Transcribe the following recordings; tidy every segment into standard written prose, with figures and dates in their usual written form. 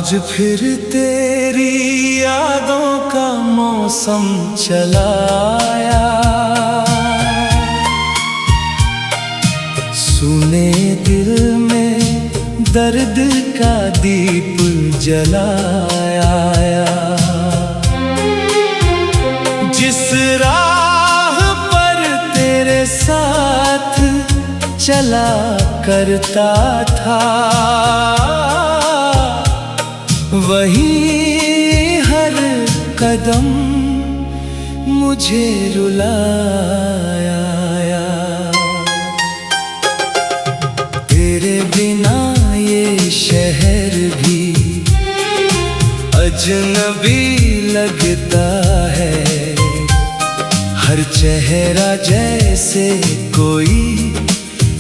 आज फिर तेरी यादों का मौसम चला आया, सुने दिल में दर्द का दीप जलाया। जिस राह पर तेरे साथ चला करता था, वही हर कदम मुझे रुलाया। तेरे बिना ये शहर भी अजनबी लगता है, हर चेहरा जैसे कोई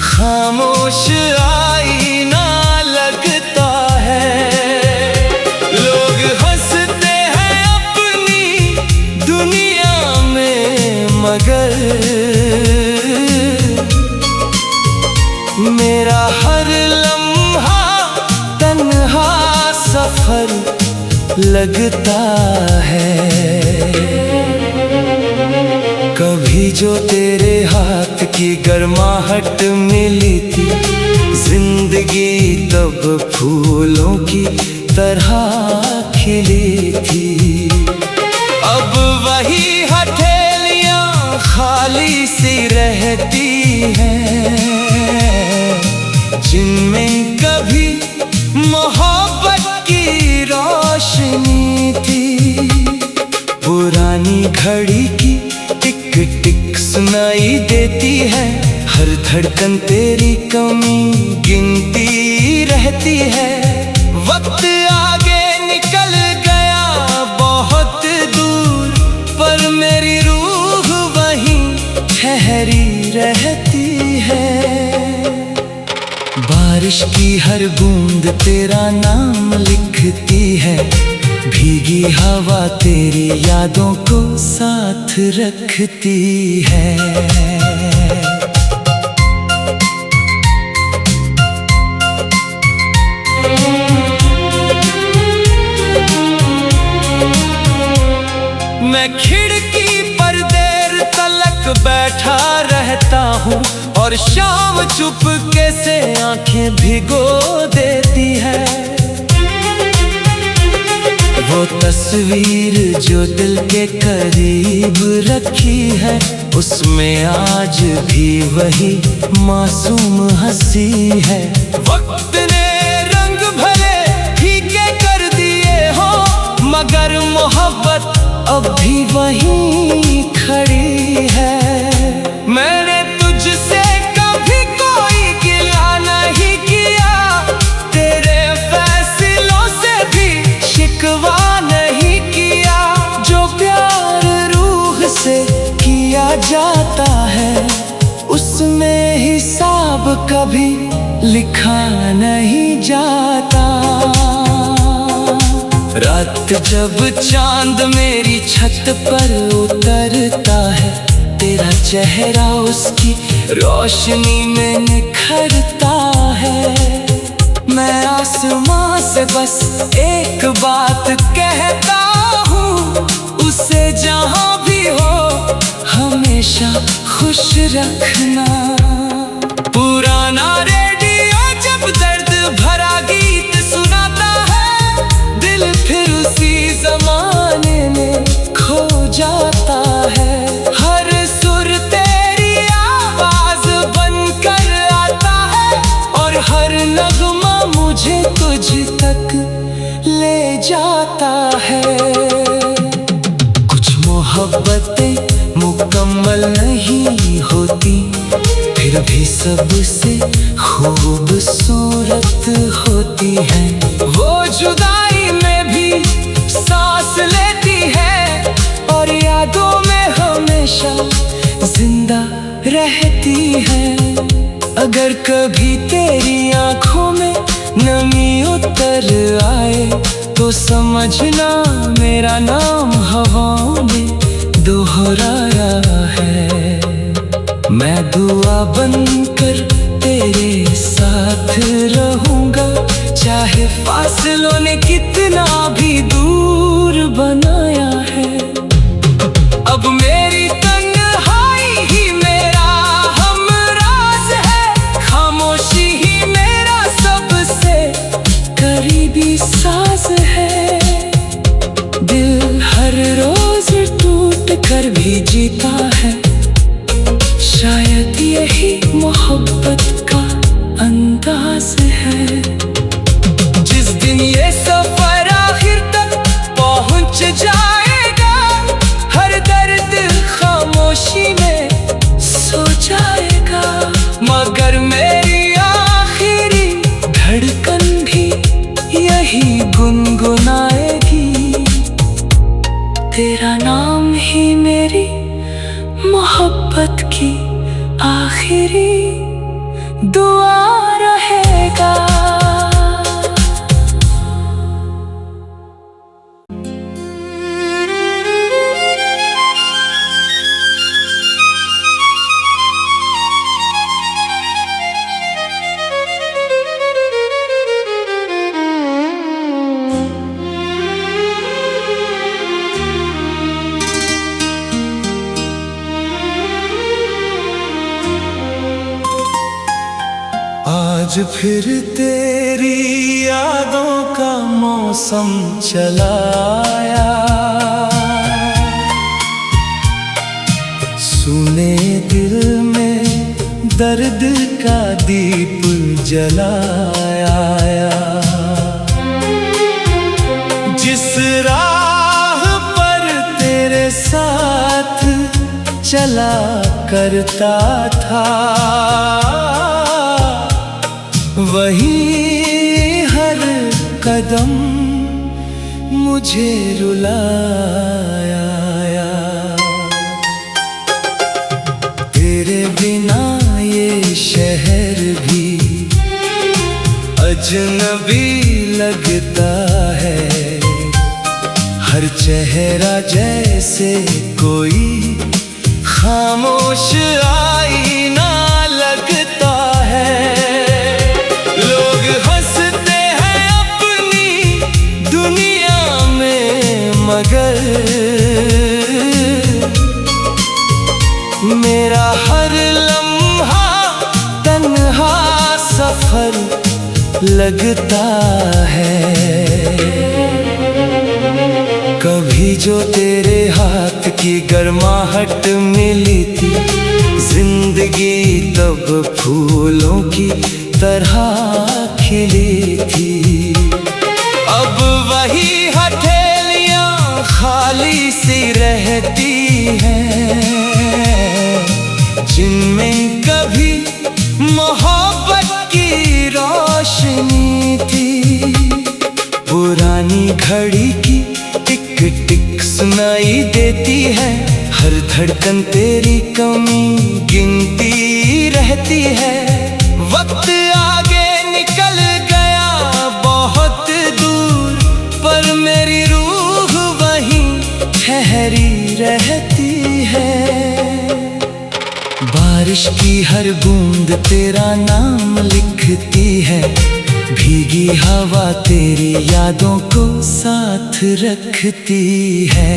खामोश आईना लगता है। लोग हंसते हैं अपनी दुनिया में, मगर मेरा हर लम्हा तन्हा सफर लगता है। कभी जो तेरे हाथ की गर्माहट मिली थी, जिंदगी तब फूलों की तरह खिली थी। अब वही हथेलियां खाली सी रहती हैं, जिनमें कभी मोहब्बत की रोशनी थी। पुरानी घड़ी की टिक टिक सुनाई देती है, हर धड़कन तेरी कमी गिनती रहती है। वक्त आगे निकल गया बहुत दूर, पर मेरी रूह वहीं ठहरी रहती है। बारिश की हर बूंद तेरा नाम लिखती है, भीगी हवा तेरी यादों को साथ रखती है। मैं खिड़की पर देर तलक बैठा रहता हूँ, और शाम चुपके से आंखें भिगो देती है। वो तस्वीर जो दिल के करीब रखी है, उसमें आज भी वही मासूम हंसी है। वक्त ने रंग भले फीके कर दिए हो, मगर मोहब्बत अब भी वहीं खड़ी है। मैंने तुझसे कभी कोई गिला नहीं किया, तेरे फैसलों से भी शिकवा नहीं किया। जो प्यार रूह से किया जाता है, उसमें हिसाब कभी लिखा नहीं जाता। रात जब चांद मेरी छत पर उतरता है, तेरा चेहरा उसकी रोशनी में निखरता है। मैं आसमां से बस एक बात कहता हूँ, उसे जहाँ भी हो हमेशा खुश रखना। पुराना रेडियो जब दर्द भरा गीत सुनाता है, दिल फिर उसी जमाने में खो जाता है। हर सुर तेरी आवाज बनकर आता है, और हर नगमा मुझे तुझ तक ले जाता है। कुछ मोहब्बतें मुकम्मल नहीं होती, फिर भी सबसे खूबसूरत होती है। वो जुदाई में भी सांस लेती है, और यादों में हमेशा जिंदा रहती है। अगर कभी तेरी आंखों में नमी उतर आए, तो समझना मेरा नाम हवाओं में दोहराया है। मैं दुआ बनकर तेरे साथ रहूंगा, चाहे फासलों ने कितना भी दूर बनाया है, अब मेरी तन्हाई ही मेरा हमराज है। खामोशी ही मेरा सबसे करीबी साज है। दिल हर रोज टूट कर भी जीता है, शायद यही मोहब्बत का अंदाज है। जिस दिन ये सफर आखिर तक पहुंच जाएगा, हर दर्द खामोशी में सो जाएगा। मगर मेरी आखिरी धड़कन भी यही गुनगुनाएगी, तेरा नाम ही मेरी मोहब्बत की आखिरी दुआ रहेगा। आज फिर तेरी यादों का मौसम चला आया, सुने दिल में दर्द का दीप जलाया। जिस राह पर तेरे साथ चला करता था, वही हर कदम मुझे रुलाया। तेरे बिना ये शहर भी अजनबी लगता है, हर चेहरा जैसे कोई खामोश आईना लगता है। लोग हंसते हैं अपनी दुनिया में, मगर मेरा हर लम्हा तन्हा सफर लगता है। कभी जो तेरे हाथ की गर्माहट मिली थी, जिंदगी तब फूलों की तरह खिली थी। अब वही हथेलियां खाली सी रहती हैं, जिनमें कभी मोहब्बत की रोशनी थी। पुरानी घड़ी की टिक टिक सुनाई देती है, हर धड़कन तेरी कमी गिनती रहती है। वक्त आगे निकल गया बहुत दूर, पर मेरी रूह वहीं ठहरी रहती है। बारिश की हर बूंद तेरा नाम लिखती है, भीगी हवा तेरी यादों को साथ रखती है।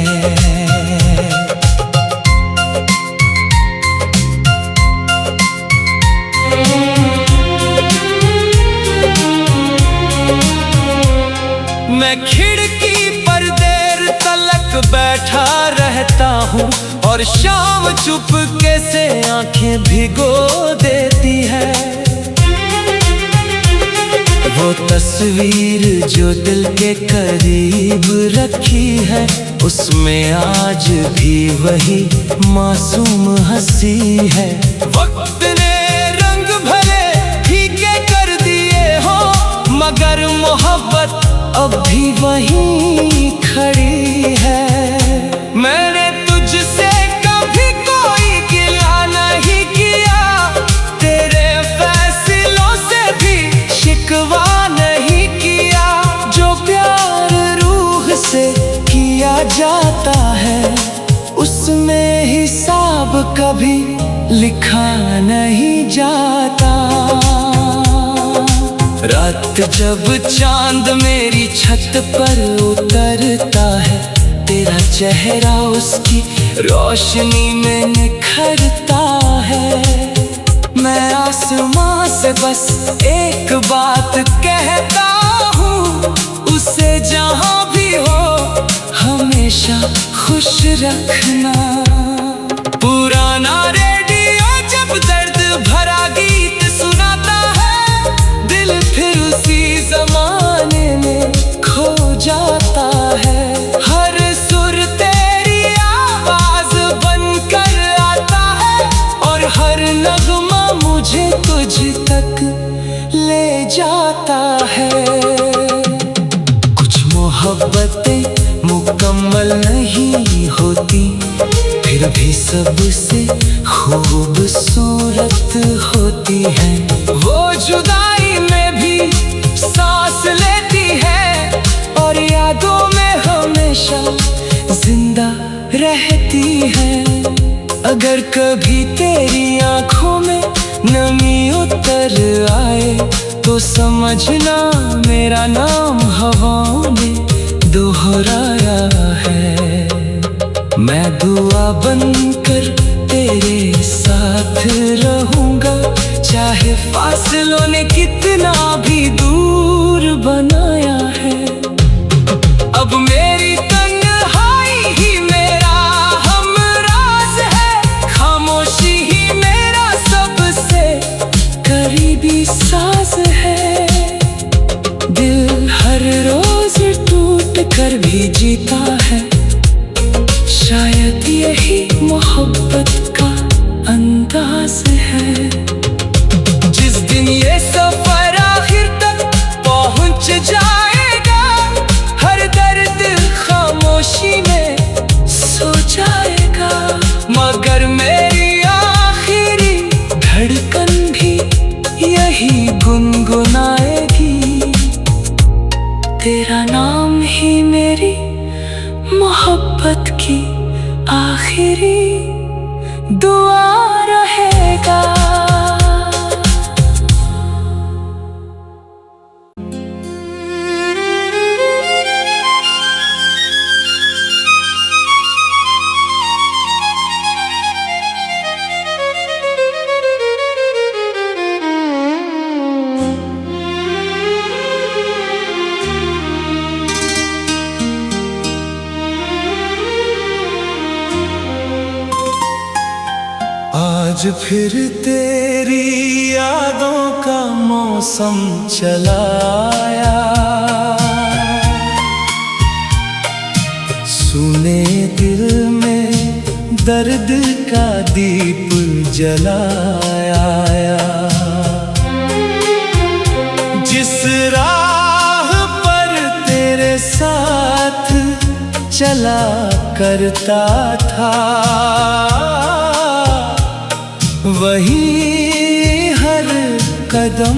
मैं खिड़की पर देर तलक बैठा रहता हूँ, और शाम चुपके से आंखें भिगो देती है। वो तस्वीर जो दिल के करीब रखी है, उसमें आज भी वही मासूम हंसी है। वक्त ने रंग भले फीके कर दिए हो, मगर मोहब्बत अब भी वहीं खड़ी है। मैंने तुझसे कभी कोई गिला नहीं किया, तेरे फैसलों से भी शिकवा नहीं किया। जो प्यार रूह से किया जाता है, उसमें हिसाब कभी लिखा नहीं जाता। रात जब चांद मेरी छत पर उतरता है, तेरा चेहरा उसकी रोशनी में निखरता है। मैं आसमां से बस एक बात कहता हूँ, उसे जहाँ भी हो हमेशा खुश रखना। पुराना रेडियो जब दर्द भरा गीत सुनाता है, दिल फिर उसी जमाने में खो जाता है। हर सुर तेरी आवाज बनकर आता है, और हर नगमा मुझे तुझ तक ले जाता है। कुछ मोहब्बतें मुकम्मल नहीं होती, फिर भी सबसे खूबसूरत होती है। वो जुदाई में भी सांस लेती है, और यादों में हमेशा जिंदा रहती है। अगर कभी तेरी आंखों में नमी उतर आए, तो समझना मेरा नाम हवाओं में दोहराया है। मैं दुआ बनकर तेरे साथ रहूंगा, चाहे फासलों ने कितना भी दूर बनाया है। अब मेरी तन्हाई ही मेरा हमराज है, खामोशी ही मेरा सबसे करीबी साज है। दिल हर रोज टूट कर भी जीता है, शायद यही मोहब्बत का अंदाज है। जिस दिन ये सफर आखिर तक पहुंच जाएगा, हर दर्द खामोशी में सो जाएगा। मगर मेरी आखिरी धड़कन भी यही गुनगुनाएगी, तेरा नाम ही मेरी मोहब्बत की आखिरी दुआ रहेगा। आज फिर तेरी यादों का मौसम चला आया, सुने दिल में दर्द का दीप जलाया। जिस राह पर तेरे साथ चला करता था, वही हर कदम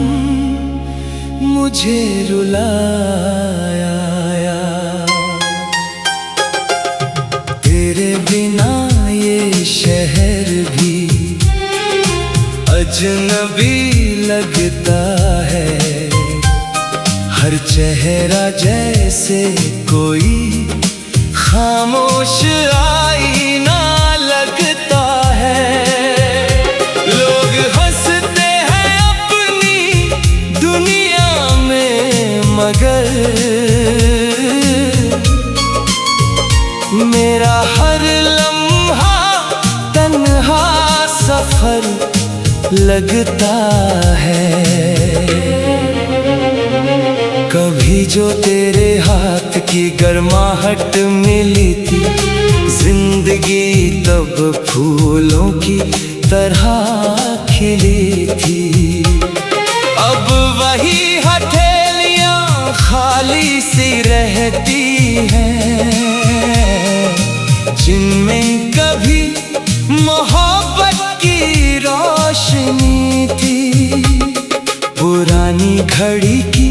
मुझे रुलाया। तेरे बिना ये शहर भी अजनबी लगता है, हर चेहरा जैसे कोई खामोश आईना लगता है। लोग हंसते हैं अपनी दुनिया में, मगर मेरा हर लम्हा तन्हा सफर लगता है। कभी जो तेरे हाथ की गर्माहट मिली थी, जिंदगी तब फूलों की तरह खिली थी। अब वही हथेलियां खाली सी रहती हैं, जिनमें कभी मोहब्बत की रोशनी थी। पुरानी घड़ी की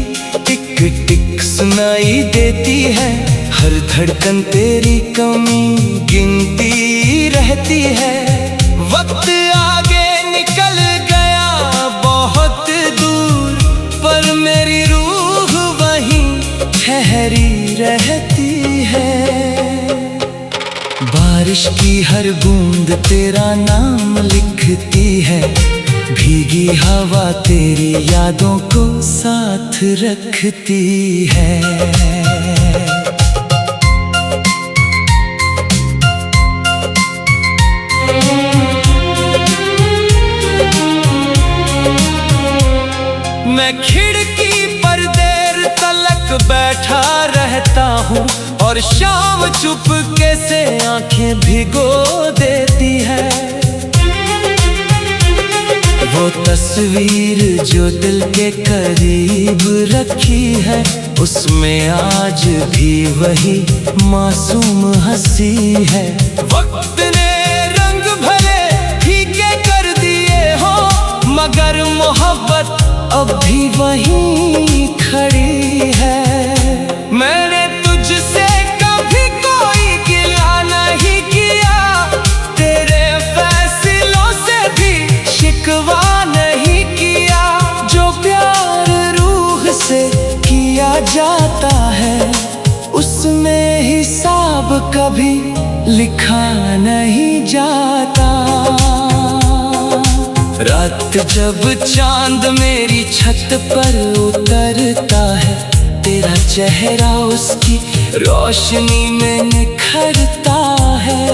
टिक टिक सुनाई देती है, हर धड़कन तेरी कमी गिनती रहती है। वक्त आगे निकल गया बहुत दूर, पर मेरी हर बूंद तेरा नाम लिखती है, भीगी हवा तेरी यादों को साथ रखती है। मैं खिड़की पर देर तलक बैठा रहता हूँ और शाम चुपके से आंखें भिगो देती है। वो तस्वीर जो दिल के करीब रखी है, उसमें आज भी वही मासूम हंसी है। वक्त ने रंग भले फीके कर दिए हो, मगर मोहब्बत अब भी वहीं खड़ी है। मैंने तुझसे कभी कोई गिला नहीं किया, तेरे फैसलों से भी शिकवा नहीं किया। जो प्यार रूह से किया जाता है, उसमें हिसाब कभी लिखा नहीं जाता। रात जब चांद मेरी छत पर उतरता है, तेरा चेहरा उसकी रोशनी में निखरता है।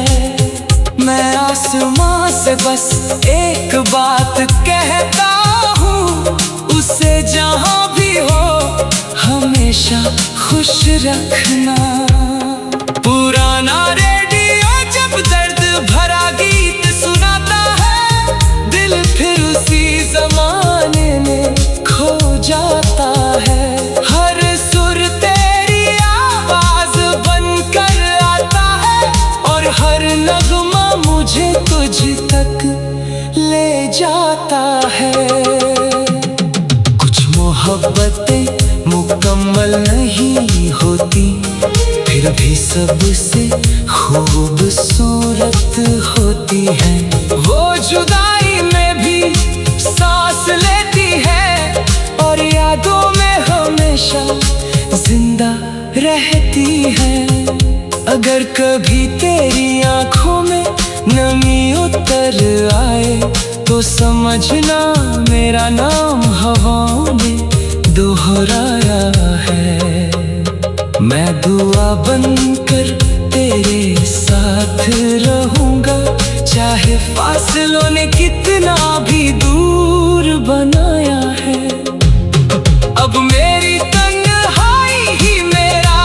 मैं आसमां से बस एक बात कहता हूँ, उसे जहाँ भी हो हमेशा खुश रखना। पुराना रेडियो जब दर्द भरा गीत सुनाता है, दिल फिर उसी जमाने में खो जाता है। हर सुर तेरी आवाज बनकर आता है, और हर नगमा मुझे तुझ तक ले जाता है। कुछ मोहब्बतें मुकम्मल नहीं होती, फिर भी सबसे खूबसूरत होती है। वो जुदाई में भी सांस लेती है, और यादों में हमेशा जिंदा रहती है। अगर कभी तेरी आंखों में नमी उतर आए, तो समझना मेरा नाम हवाओं ने दोहराया है। मैं दुआ बनकर तेरे साथ रहूंगा, चाहे फासलों ने कितना भी दूर बनाया है। अब मेरी तन्हाई ही मेरा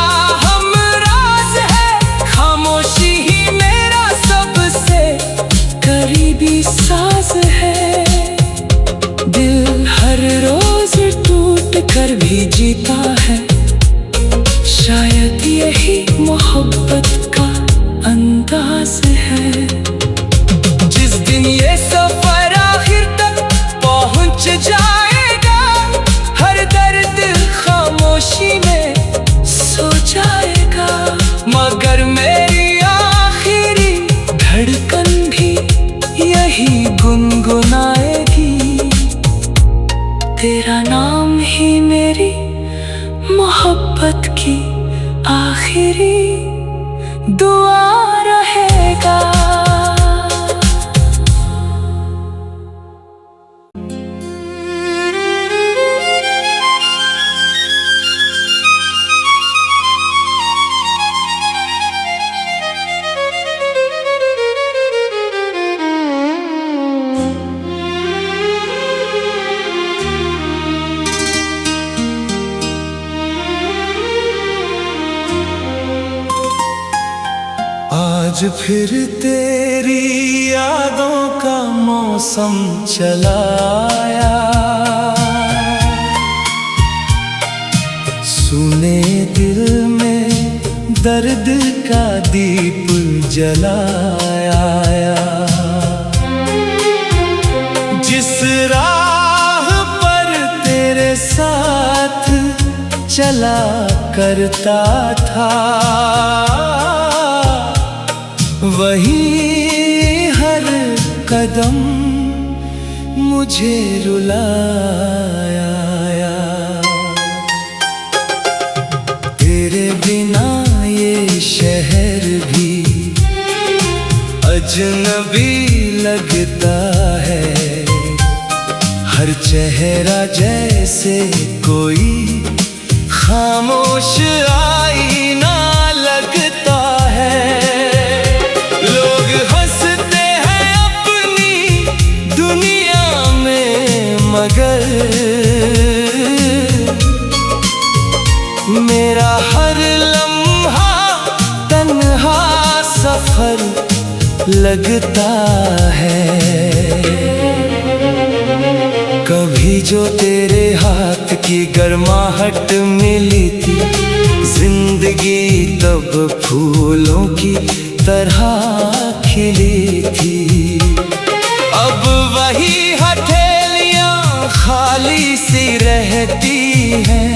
हमराज है, खामोशी ही मेरा सबसे करीबी साज है। दिल हर रोज टूट कर भी जीता है, शायद यही मोहब्बत का अंदाज है। जिस दिन ये सफर आखिर तक पहुंच जाएगा, हर दर्द खामोशी में सो जाएगा। मगर मेरी आखिरी धड़कन भी यही गुनगुनाएगी, तेरा नाम ही मेरी मोहब्बत की आखिरी दुआ रहेगा। आज फिर तेरी यादों का मौसम चला आया, सुने दिल में दर्द का दीप जलाया। जिस राह पर तेरे साथ चला करता था, वही हर कदम मुझे रुलाया। तेरे बिना ये शहर भी अजनबी लगता है हर चेहरा, जैसे कोई खामोश आईना लगता है। लोग हंसते हैं अपनी दुनिया में, मगर मेरा हर लम्हा तन्हा सफर लगता है। कभी जो तेरे हाथ की गर्माहट मिली थी, जिंदगी तब फूलों की तरह खिली थी। अब वही हथेलियां खाली सी रहती हैं,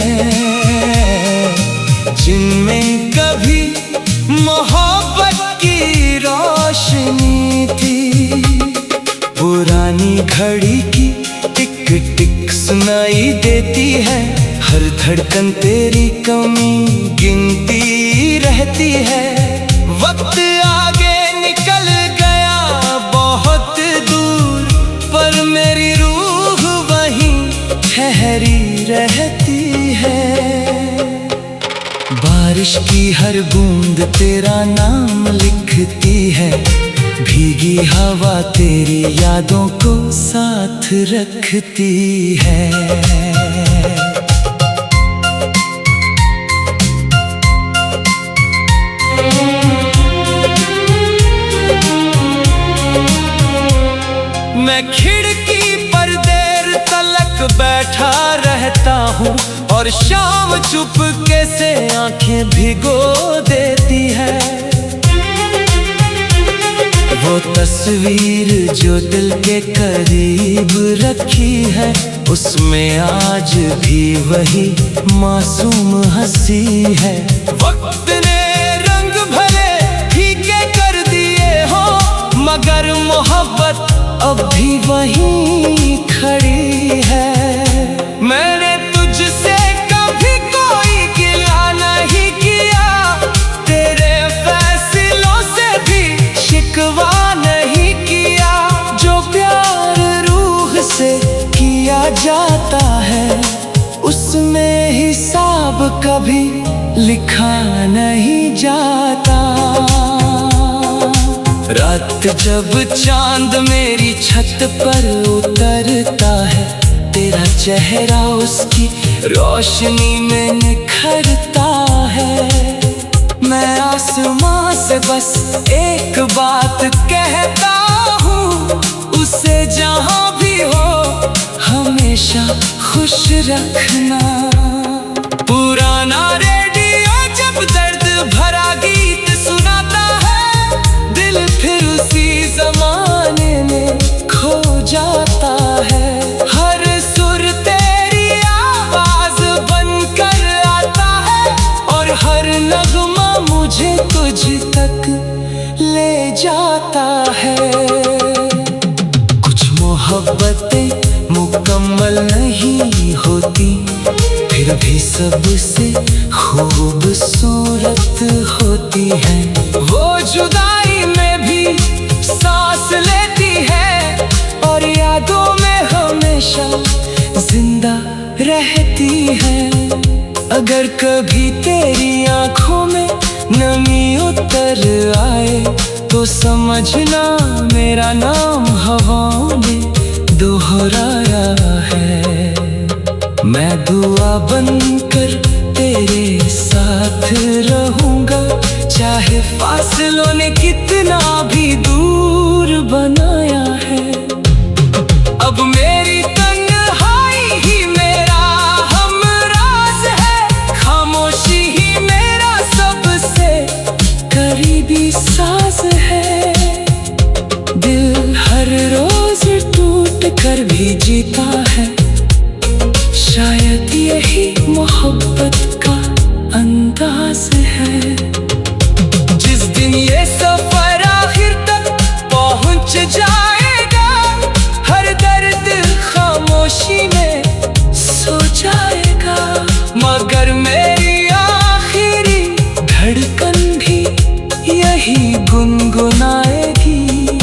जिनमें कभी मोहब्बत की रोशनी थी। पुरानी घड़ी की टिक टिक सुनाई देती है, हर धड़कन तेरी कमी गिनती रहती है। वक्त आगे निकल गया बहुत दूर, पर मेरी रूह वहीं ठहरी रहती है। बारिश की हर बूंद तेरा नाम लिखती है, भीगी हवा तेरी यादों को साथ रखती है। मैं खिड़की पर देर तलक बैठा रहता हूँ, और शाम चुपके से आंखें भिगो देती है। वो तस्वीर जो दिल के करीब रखी है, उसमें आज भी वही मासूम हंसी है। वक्त ने रंग भले फीके कर दिए हो, मगर मोहब्बत अब भी वहीं खड़ी है। मैंने तुझसे कभी कोई गिला नहीं किया, तेरे फैसलों से भी शिकवा नहीं किया। जो प्यार रूह से किया जाता है, उसमें हिसाब कभी लिखा नहीं जाता। रात जब चांद मेरी छत पर उतरता है, तेरा चेहरा उसकी रोशनी में निखरता है। मैं आसमां से बस एक बात कहता हूँ, उसे जहाँ भी हो हमेशा खुश रखना। पुराना रेडियो जब दर्द भरा गीत सुनाता है, दिल फिर उसी जमाने में खो जाता है। हर सुर तेरी आवाज बनकर आता है, और हर नगमा मुझे तुझ तक ले जाता है। कुछ मोहब्बतें मुकम्मल नहीं होती, फिर भी सबसे खूबसूरत होती है। वो जुदाई में भी सांस लेती है, और यादों में हमेशा जिंदा रहती है। अगर कभी तेरी आंखों में नमी उतर आए, तो समझना मेरा नाम हवाओं ने दोहराया है। मैं दुआ बनकर तेरे साथ रहूंगा, चाहे फासलों ने कितना भी दूर बनाया है। अब मेरी तन्हाई ही मेरा हमराज है, खामोशी ही मेरा सबसे करीबी साज है। दिल हर रोज टूट कर भी जीता है, शायद यही मोहब्बत का अंदाज है। जिस दिन ये सफर आखिर तक पहुंच जाएगा, हर दर्द खामोशी में सो जाएगा। मगर मेरी आखिरी धड़कन भी यही गुनगुनाएगी,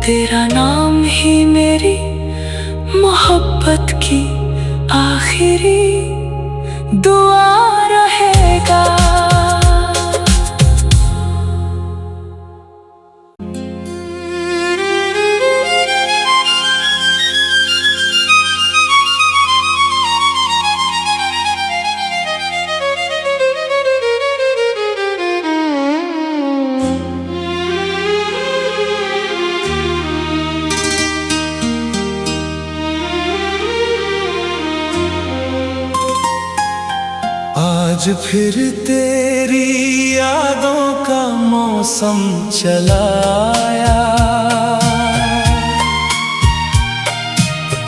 तेरा नाम ही मेरी मोहब्बत की आखिरी दुआ रहेगा। आज फिर तेरी यादों का मौसम चला आया,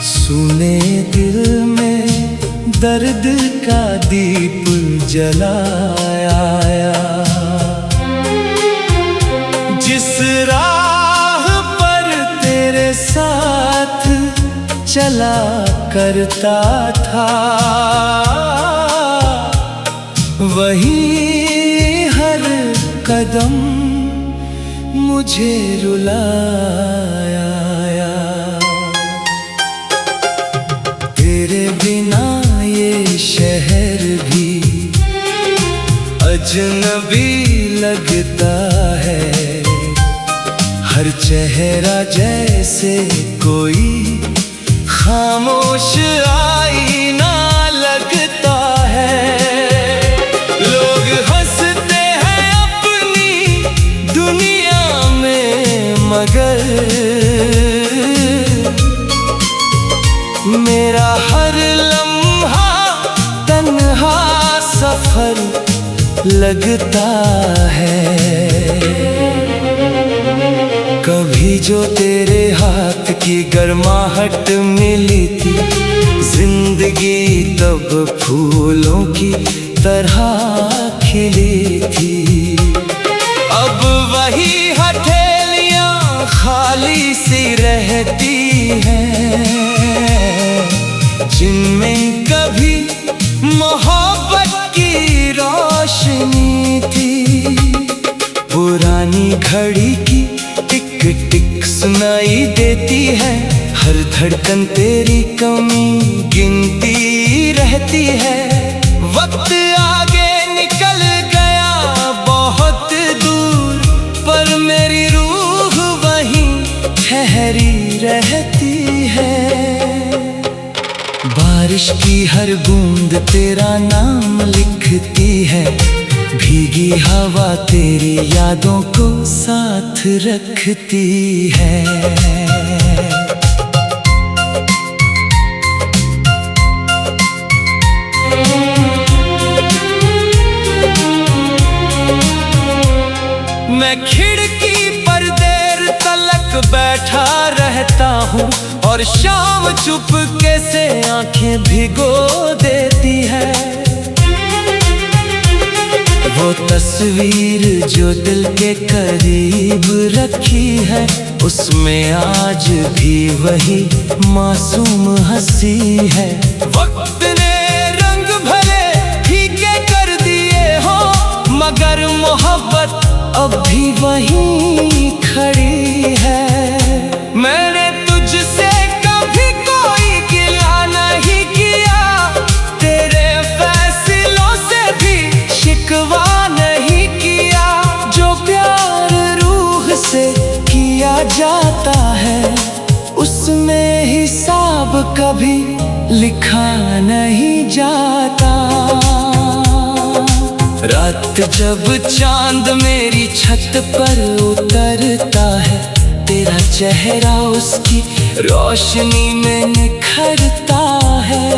सुने दिल में दर्द का दीप जलाया। जिस राह पर तेरे साथ चला करता था, वही हर कदम मुझे रुलाया। तेरे बिना ये शहर भी अजनबी लगता है, हर चेहरा जैसे कोई खामोश आईना लगता है। लोग हंसते हैं अपनी दुनिया में, मगर मेरा हर लम्हा तन्हा सफर लगता है। कभी जो तेरे हाथ की गर्माहट मिली थी, जिंदगी तब फूलों की तरह खिली थी। अब वही हथेलियां खाली सी रहती हैं, जिनमें कभी मोहब्बत की रोशनी थी। पुरानी घड़ी की टिक टिक सुनाई देती है, हर धड़कन तेरी कमी गिनती रहती है। वक्त आगे निकल गया बहुत दूर, पर मेरी रूह वहीं ठहरी रहती है। बारिश की हर बूंद तेरा नाम लिखती है, भीगी हवा तेरी यादों को साथ रखती है। मैं खिड़की पर देर तलक बैठा रहता हूँ, और शाम चुपके से आंखें भिगो देती है। वो तस्वीर जो दिल के करीब रखी है, उसमें आज भी वही मासूम हंसी है। वक्त ने रंग भले फीके कर दिए हो, मगर मोहब्बत अब भी वहीं खड़ी है। मैंने तुझसे कभी कोई गिला नहीं किया, तेरे फैसलों से भी शिकवा नहीं किया। जो प्यार रूह से किया जाता है, उसमें हिसाब कभी लिखा नहीं जाता। रात जब चांद मेरी छत पर उतरता है, तेरा चेहरा उसकी रोशनी में निखरता है।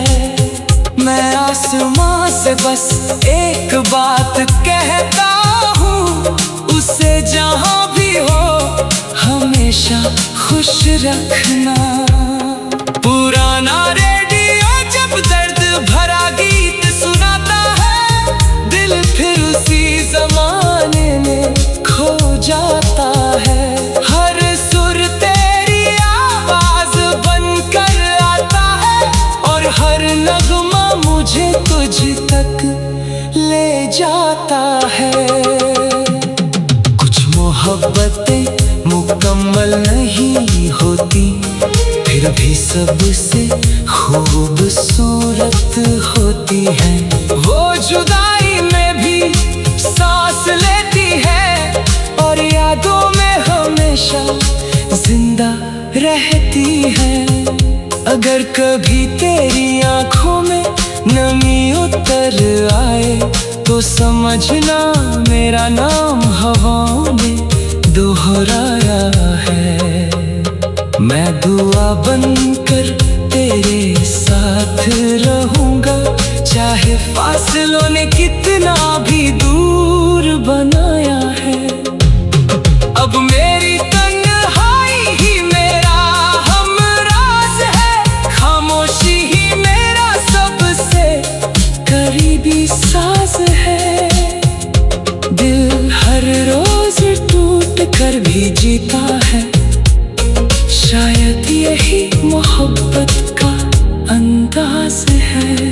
मैं आसमां से बस एक बात कहता हूँ, उसे जहाँ भी हो हमेशा खुश रखना। पुराना रेडियो जब दर्द भरा गीत सुनाता है, दिल फिर उसी जमाने में खो जाता है। हर सुर तेरी आवाज बनकर आता है, और हर नगमा मुझे तुझ तक ले जाता है। कुछ मोहब्बतें मुकम्मल नहीं नहीं होती, फिर भी सबसे खूबसूरत होती है। वो जुदाई में भी सांस लेती है और यादों में हमेशा जिंदा रहती है। अगर कभी तेरी आंखों में नमी उतर आए तो समझना मेरा नाम हवाओं ने दोहराया है। मैं दुआ बनकर तेरे साथ रहूंगा, चाहे फासलों ने कितना भी दूर बनाया है। अब मेरी तन्हाई ही मेरा हमराज है, खामोशी ही मेरा सबसे करीबी साज है। दिल हर रोज टूट कर भी जीता है, शायद यही मोहब्बत का अंदाज है।